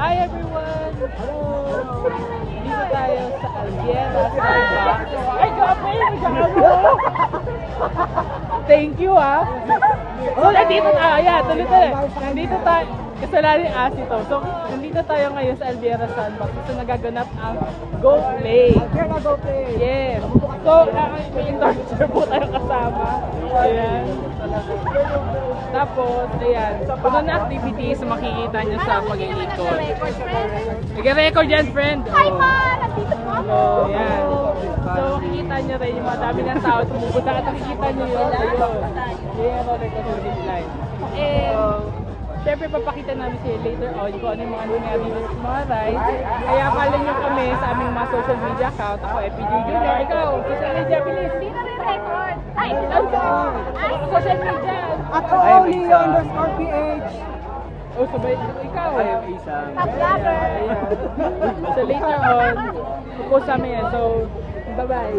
Hi everyone! Hello! Dito tayo sa Albiera, Starbucks. Ay, kape! Thank you ah! So, nandito tayo. Ayan, tuloy-tuloy. Nandito tayo. Kasalanan yung asito. So, nandito tayo ngayon sa Albiera Starbucks. So, nagaganap ang Go Play. Albiera Go Play. Yes. So, may endorser po tayo kasama. Ayan. Tapos, ayan. Puno na activities makikita nyo sa pag-iikot. Nag-record yan, friend. Hi pa! Nandito po ako! So, ayan. So, makikita nyo rin yung mga dami ng tao tumupunta at nakikita nyo yun. Ayun. Yung roller coaster line. And, syempre papakita namin siya later on kung ano yung mga nangyari dito sa mga rides. Kaya follow nyo kami sa aming mga social media account. Ako, FPJ Junior. Ikaw, social media, bilis. Hindi na re-record! Ay! Social media. Ako, Leo_PH. Oh, sabay. Ikaw. Top vlogger! So later on, post namin yan. So, bye-bye.